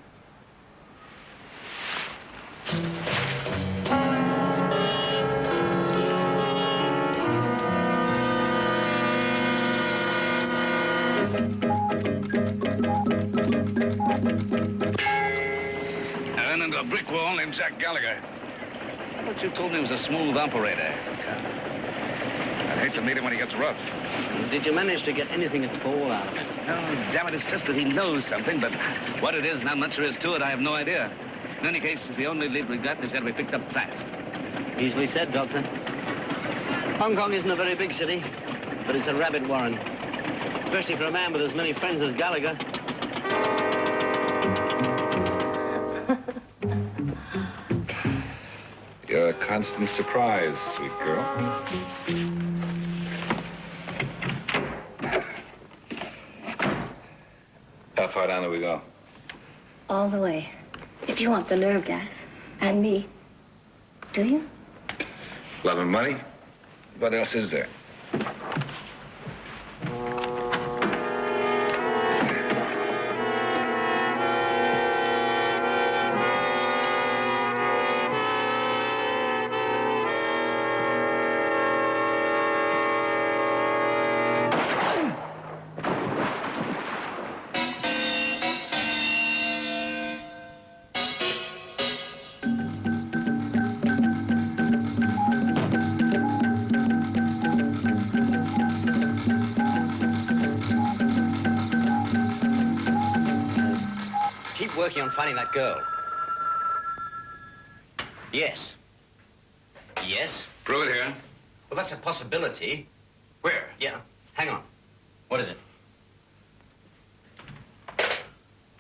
I ran into a brick wall named Jack Gallagher. I thought you told me he was a smooth operator. I'd hate to meet him when he gets rough. Did you manage to get anything at all out of it? Oh, damn it, it's just that he knows something, but what it is and how much there is to it, I have no idea. In any case, it's the only lead we've got, and it's got to be picked up fast. Easily said, Doctor. Hong Kong isn't a very big city, but it's a rabbit warren. Especially for a man with as many friends as Gallagher. You're a constant surprise, sweet girl. How far down do we go? All the way. If you want the nerve gas. And me. Do you? Love and money? What else is there? Working on finding that girl. Yes. Yes? Prove it here. Well, that's a possibility. Where? Yeah. Hang on. What is it?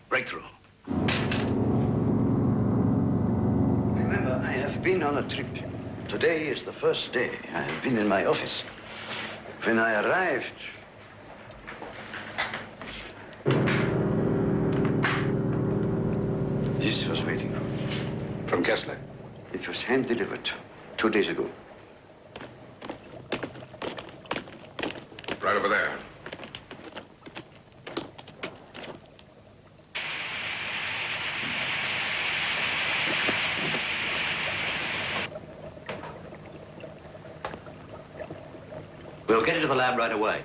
Breakthrough. Remember, I have been on a trip. Today is the first day I have been in my office. When I arrived, this was waiting for me. From Kessler? It was hand-delivered 2 days ago. Right over there. We'll get it to the lab right away.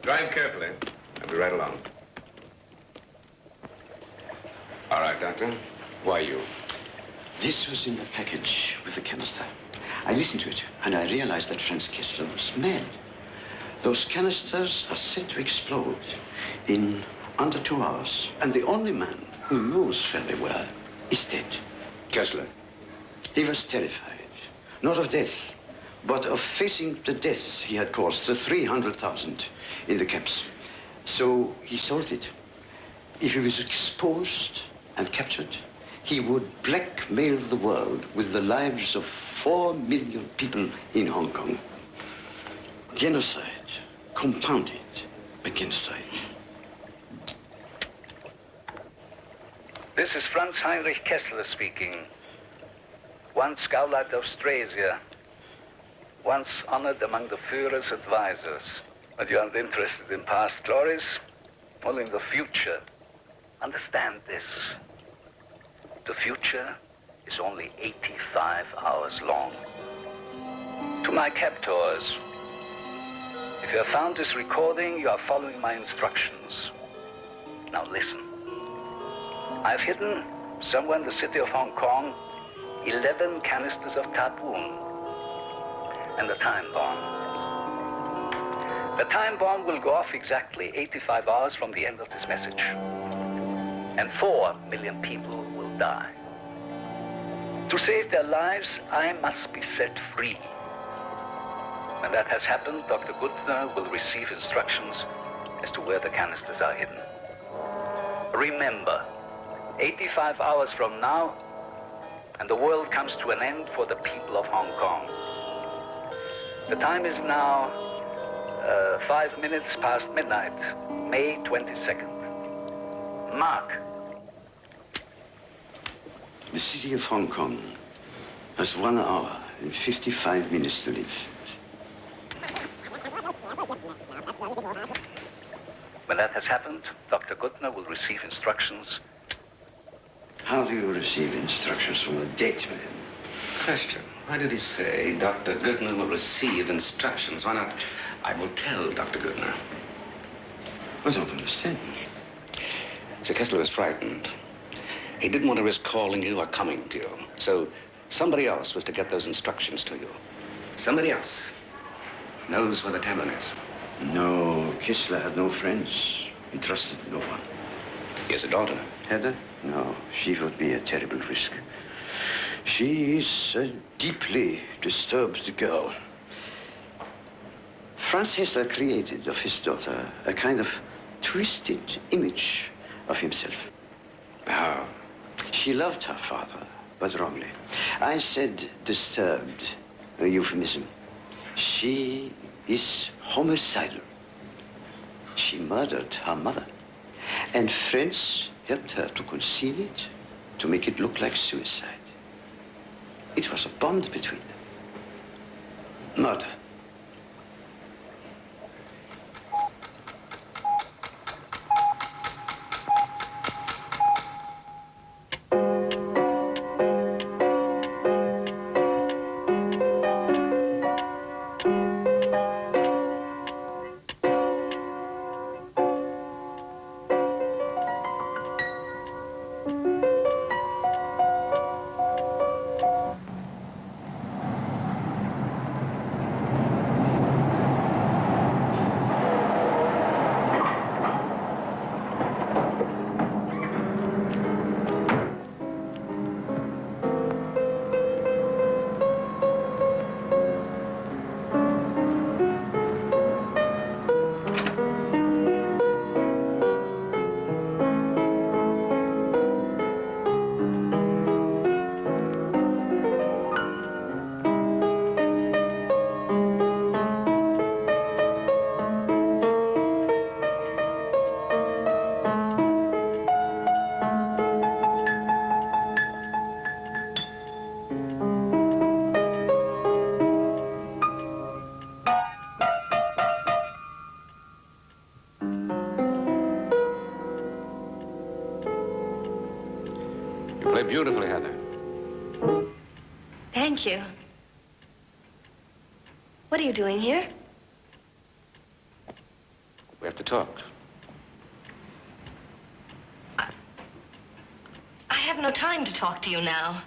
Drive carefully. I'll be right along. All right, Doctor. Why you? This was in the package with the canister. I listened to it, and I realized that Franz Kessler was mad. Those canisters are set to explode in under 2 hours, and the only man who knows where they were is dead. Kessler? He was terrified, not of death, but of facing the deaths he had caused, the 300,000 in the camps. So he sold it. If he was exposed and captured, he would blackmail the world with the lives of 4 million people in Hong Kong. Genocide, compounded by genocide. This is Franz Heinrich Kessler speaking. Once Gauleiter of Strzesia. Once honored among the Führer's advisors. But you aren't interested in past glories, only in the future. Understand this. The future is only 85 hours long. To my captors, if you have found this recording, you are following my instructions. Now listen. I've hidden, somewhere in the city of Hong Kong, 11 canisters of Tapoon and the time bomb. The time bomb will go off exactly 85 hours from the end of this message. And 4 million people will die. To save their lives, I must be set free. When that has happened, Dr. Guttner will receive instructions as to where the canisters are hidden. Remember, 85 hours from now, and the world comes to an end for the people of Hong Kong. The time is now 5 minutes past midnight, May 22nd. Mark. The city of Hong Kong has 1 hour and 55 minutes to live. When that has happened, Dr. Guttner will receive instructions. How do you receive instructions from a dead man? Question. Why did he say Dr. Guttner will receive instructions? Why not, I will tell Dr. Guttner? I don't understand. Sir Kessler was frightened. He didn't want to risk calling you or coming to you. So somebody else was to get those instructions to you. Somebody else knows where the tavern is. No, Kessler had no friends. He trusted no one. He has a daughter. Heather? No, she would be a terrible risk. She is a deeply disturbed girl. Franz Kessler created of his daughter a kind of twisted image of himself. How? She loved her father, but wrongly. I said disturbed, a euphemism. She is homicidal. She murdered her mother. And friends helped her to conceal it, to make it look like suicide. It was a bond between them. Murder. Play beautifully, Heather. Thank you. What are you doing here? We have to talk. I have no time to talk to you now.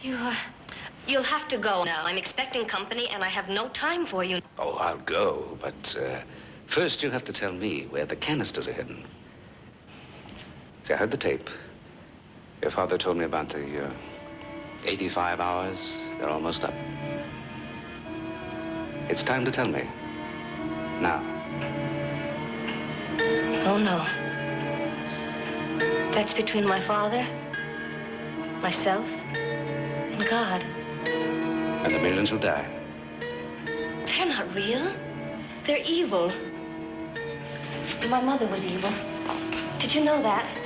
You'll have to go now. I'm expecting company, and I have no time for you. Oh, I'll go, but first you'll have to tell me where the canisters are hidden. See, I heard the tape. Your father told me about the 85 hours. They're almost up. It's time to tell me. Now. Oh, no. That's between my father, myself, and God. And the millions who die. They're not real. They're evil. My mother was evil. Did you know that?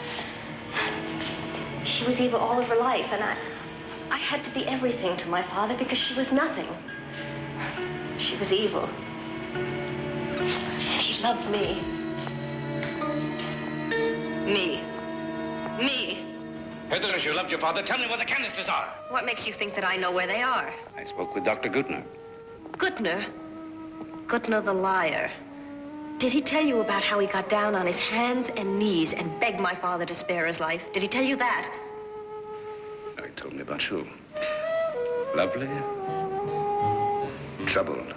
She was evil all of her life, and I had to be everything to my father because she was nothing. She was evil. He loved me. Me. Heather, as you loved your father, tell me where the canisters are. What makes you think that I know where they are? I spoke with Dr. Gutner. Gutner? Gutner the liar. Did he tell you about how he got down on his hands and knees and begged my father to spare his life? Did he tell you that? No, he told me about you. Lovely. Troubled.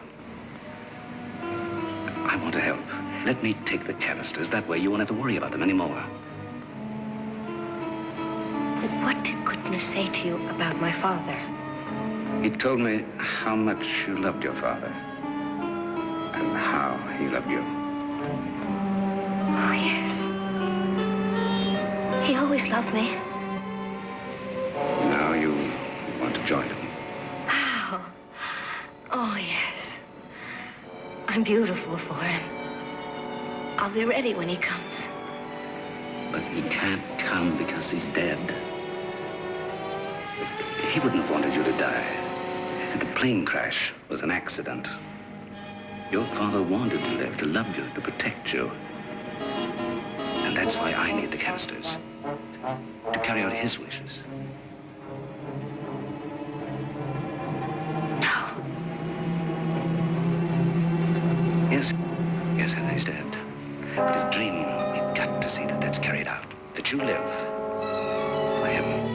I want to help. Let me take the canisters. That way you won't have to worry about them anymore. What did Gutner say to you about my father? He told me how much you loved your father. And how he loved you. Oh, yes. He always loved me. Now you want to join him. How? Oh, yes. I'm beautiful for him. I'll be ready when he comes. But he can't come because he's dead. He wouldn't have wanted you to die. The plane crash was an accident. Your father wanted to live, to love you, to protect you. And that's why I need the canisters. To carry out his wishes. No. Yes, Heather, he's dead. But his dream, we've got to see that that's carried out. That you live for him.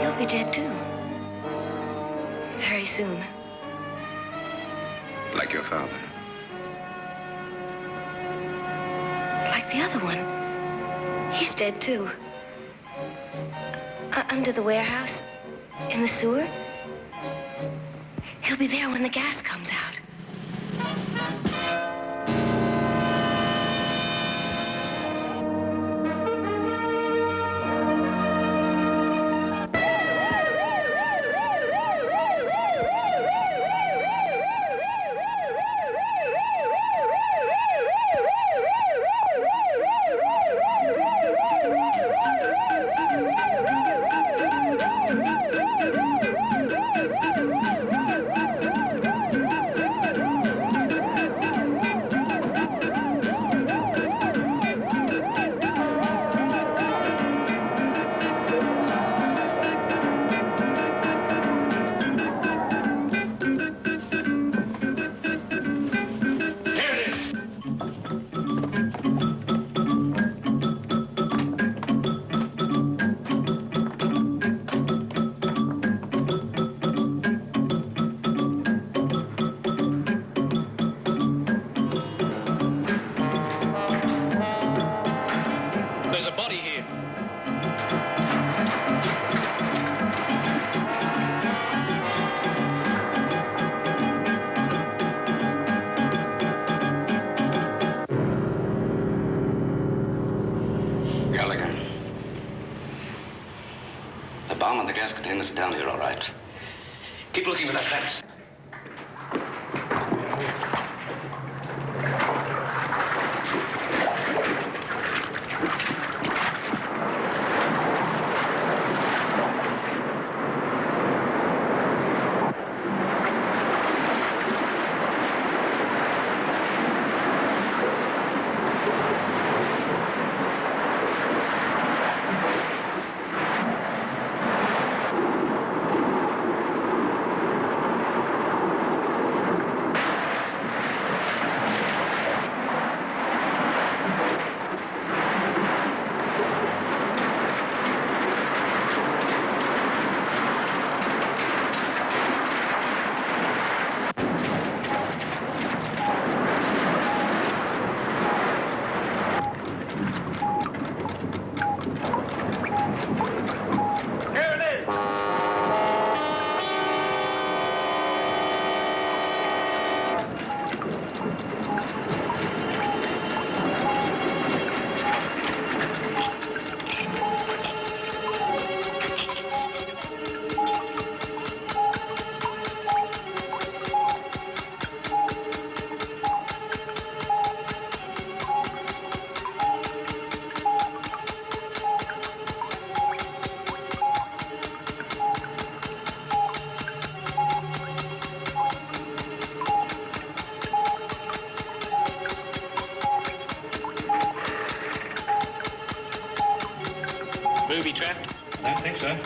You'll be dead too. Very soon. Like your father. Like the other one. He's dead too. Under the warehouse. In the sewer. He'll be there when the gas comes out. gas containers are down here, all right. Keep looking for that fence. trapped? I don't think so.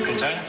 Container?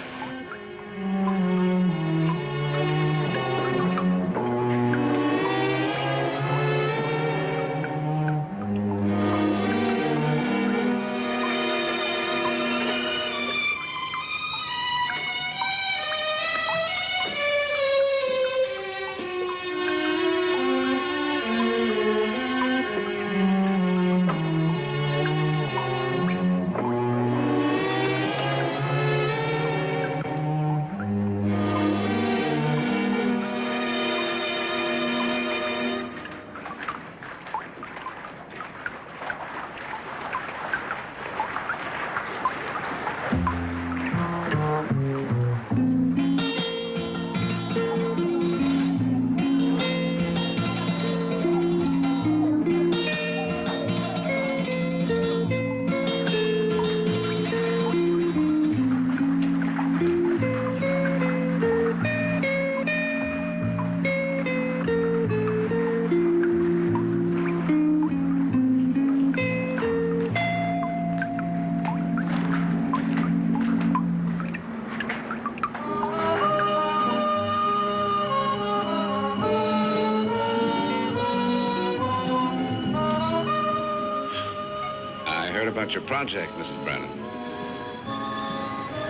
About your project, Mrs. Brennan.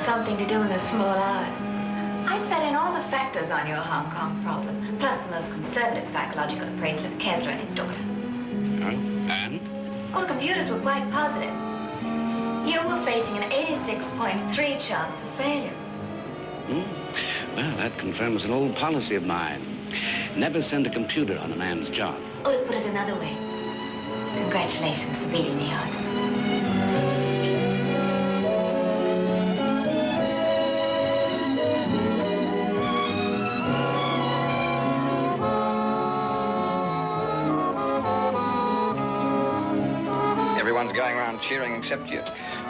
Something to do in the small hours. I fed in all the factors on your Hong Kong problem, plus the most conservative psychological appraisal of Kessler and his daughter. And? All the computers were quite positive. You were facing an 86.3 chance of failure. Well, that confirms an old policy of mine. Never send a computer on a man's job. Or to put it another way, congratulations for beating the odds. Everyone's going around cheering except you.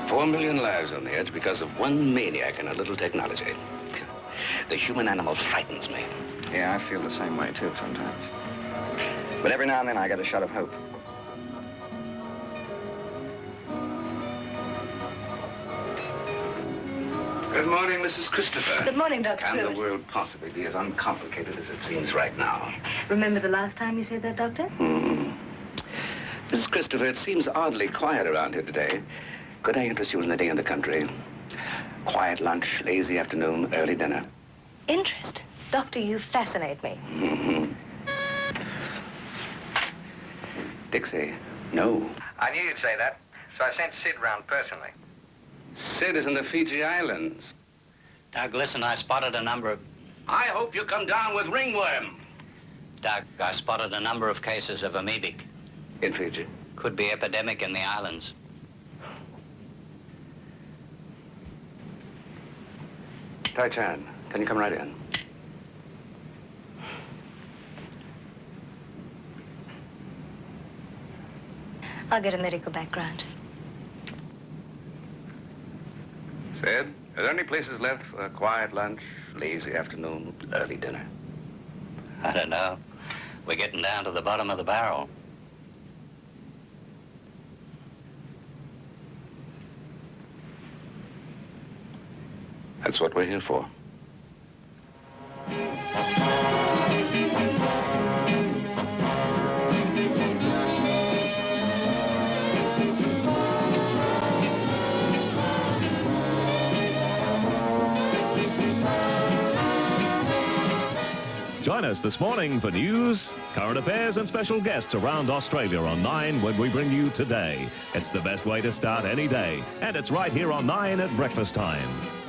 4 million lives on the edge because of one maniac and a little technology. The human animal frightens me. Yeah, I feel the same way, too, sometimes. But every now and then I get a shot of hope. Good morning, Mrs. Christopher. Good morning, Dr. Can Pruitt. the world possibly be as uncomplicated as it seems right now? Remember the last time you said that, Doctor? Mrs. Christopher, it seems oddly quiet around here today. Could I interest you in the day in the country? Quiet lunch, lazy afternoon, early dinner. Interest? Doctor, you fascinate me. Dixie, no. I knew you'd say that, so I sent Sid round personally. Sid is in the Fiji Islands. Doug, listen, I spotted a number of... I hope you come down with ringworm. Doug, I spotted a number of cases of amoebic. In Fiji? Could be epidemic in the islands. Tai Chan, can you come right in? I'll get a medical background. Sid, are there any places left for a quiet lunch, lazy afternoon, early dinner? I don't know. We're getting down to the bottom of the barrel. That's what we're here for. Join us this morning for news, current affairs, and special guests around Australia on 9 when we bring you Today. It's the best way to start any day, and it's right here on 9 at breakfast time.